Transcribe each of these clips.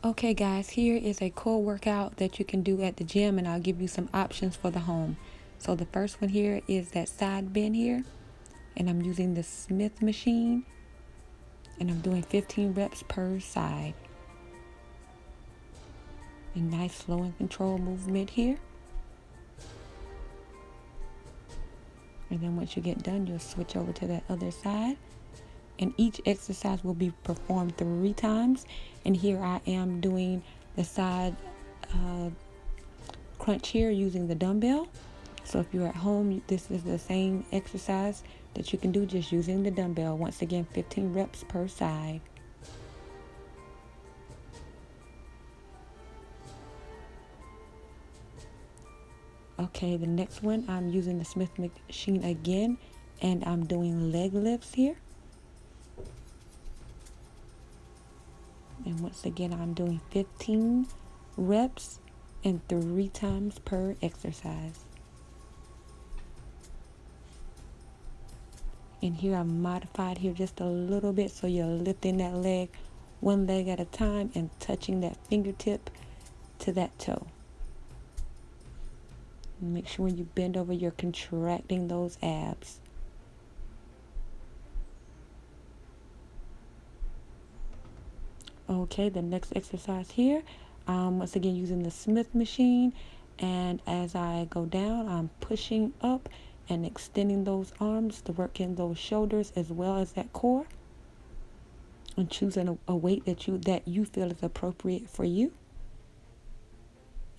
Okay guys, here is a core workout that you can do at the gym, and I'll give you some options for the home. So the first one here is that side bend here, and I'm using the Smith machine, and I'm doing 15 reps per side. A nice slow and controlled movement here. And then once you get done, you'll switch over to that other side. And each exercise will be performed 3 times. And here I am doing the side crunch here using the dumbbell. So if you're at home, this is the same exercise that you can do just using the dumbbell. Once again, 15 reps per side. Okay, the next one, I'm using the Smith machine again, and I'm doing leg lifts here. And once again, I'm doing 15 reps and 3 times per exercise. And here I modified here just a little bit, so you're lifting that leg one leg at a time and touching that fingertip to that toe. And make sure when you bend over, you're contracting those abs. Okay, the next exercise here, once again using the Smith machine, and as I go down, I'm pushing up and extending those arms to work in those shoulders as well as that core, and choosing a weight that you feel is appropriate for you.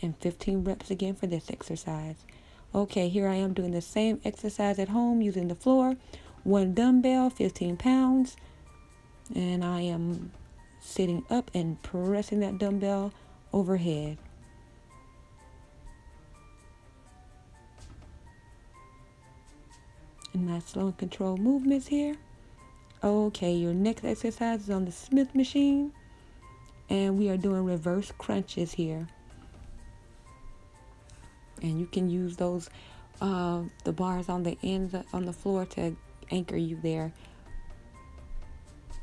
And 15 reps again for this exercise. Okay, here I am doing the same exercise at home using the floor, 1 dumbbell, 15 pounds, and I am sitting up and pressing that dumbbell overhead. And nice slow and controlled movements here. Okay, your next exercise is on the Smith machine, and we are doing reverse crunches here. And you can use those the bars on the ends on the floor to anchor you there,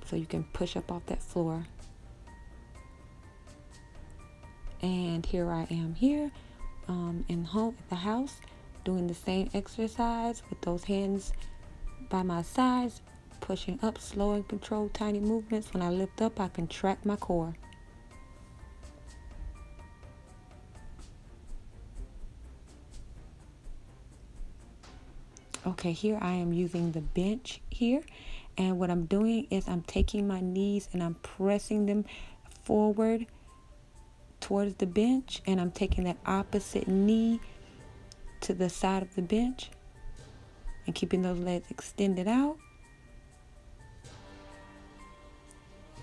so you can push up off that floor. And here I am here in the house, doing the same exercise with those hands by my sides, pushing up, slow and controlled tiny movements. When I lift up, I contract my core. Okay, here I am using the bench here, and what I'm doing is I'm taking my knees and I'm pressing them forward towards the bench, and I'm taking that opposite knee to the side of the bench and keeping those legs extended out.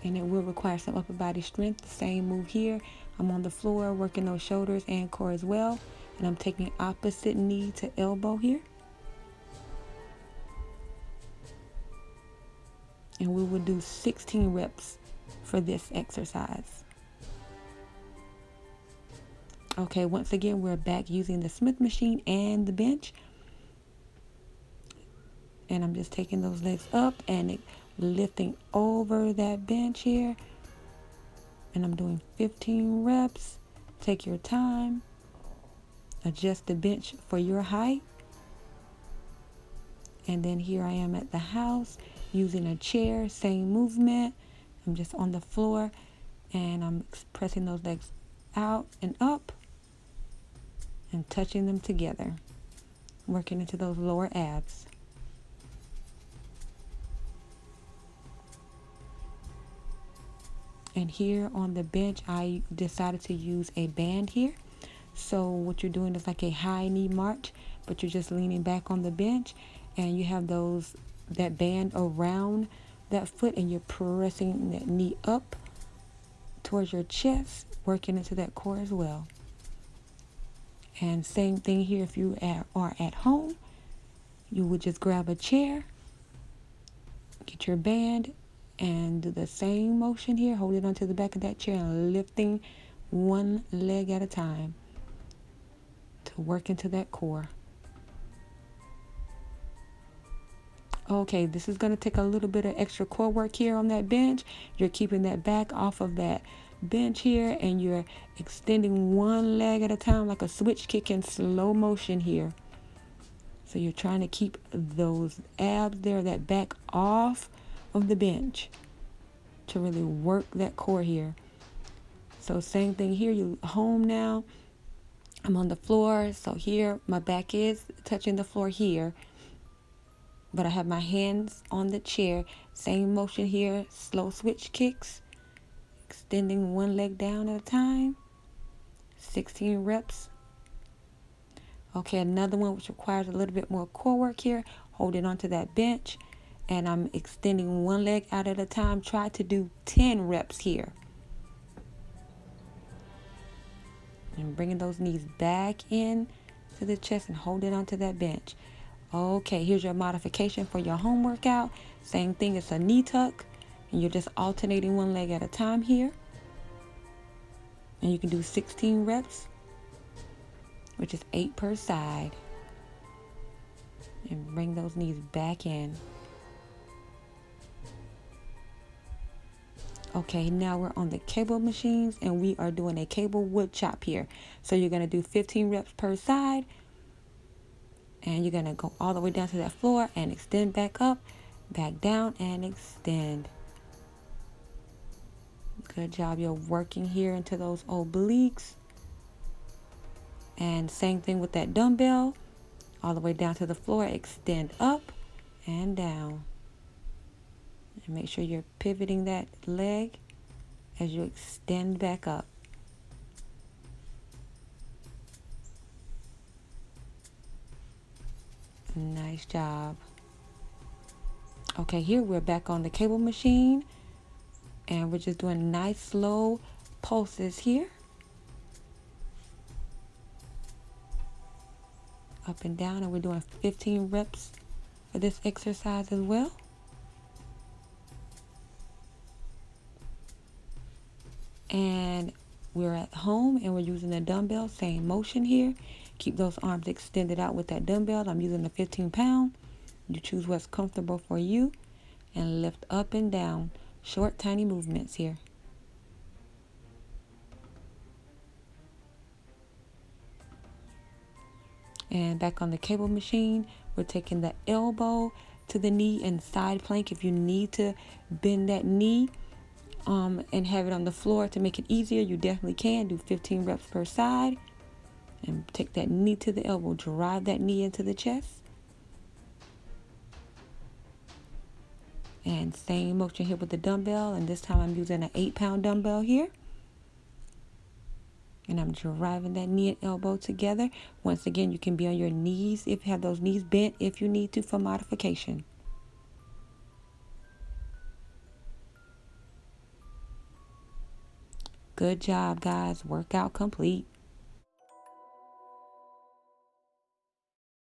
And it will require some upper body strength. The same move here. I'm on the floor working those shoulders and core as well, and I'm taking opposite knee to elbow here. And we will do 16 reps for this exercise. Okay, once again, we're back using the Smith machine and the bench. And I'm just taking those legs up and lifting over that bench here. And I'm doing 15 reps. Take your time. Adjust the bench for your height. And then here I am at the house using a chair, same movement. I'm just on the floor and I'm pressing those legs out and up and touching them together, working into those lower abs. And here on the bench, I decided to use a band here. So what you're doing is like a high knee march, but you're just leaning back on the bench, and you have that band around that foot, and you're pressing that knee up towards your chest, working into that core as well. And same thing here, if you are at home, you would just grab a chair, get your band, and do the same motion here, hold it onto the back of that chair and lifting one leg at a time to work into that core. Okay, this is going to take a little bit of extra core work here on that bench. You're keeping that back off of that bench here, and you're extending one leg at a time like a switch kick in slow motion here. So you're trying to keep those abs there, that back off of the bench to really work that core here. So same thing here, you home now. I'm on the floor, so here my back is touching the floor here, but I have my hands on the chair. Same motion here, slow switch kicks, extending one leg down at a time. 16 reps. Okay, another one which requires a little bit more core work here, holding onto that bench, and I'm extending one leg out at a time. Try to do 10 reps here. And bringing those knees back in to the chest and holding onto that bench. Okay, here's your modification for your home workout. Same thing, it's a knee tuck, and you're just alternating one leg at a time here. And you can do 16 reps, which is 8 per side. And bring those knees back in. Okay, now we're on the cable machines, and we are doing a cable wood chop here. So you're going to do 15 reps per side, and you're going to go all the way down to that floor and extend back up, back down, and extend. Good job. You're working here into those obliques. And same thing with that dumbbell, all the way down to the floor, extend up and down. And make sure you're pivoting that leg as you extend back up. Nice job. Okay, here we're back on the cable machine, and we're just doing nice slow pulses here. Up and down, and we're doing 15 reps for this exercise as well. And we're at home, and we're using the dumbbell, same motion here. Keep those arms extended out with that dumbbell. I'm using the 15-pound. You choose what's comfortable for you, and lift up and down. Short, tiny movements here. And back on the cable machine, we're taking the elbow to the knee and side plank. If you need to bend that knee and have it on the floor to make it easier, you definitely can. Do 15 reps per side. And take that knee to the elbow. Drive that knee into the chest. And same motion here with the dumbbell. And this time I'm using an 8-pound dumbbell here. And I'm driving that knee and elbow together. Once again, you can be on your knees if you have those knees bent if you need to for modification. Good job, guys. Workout complete.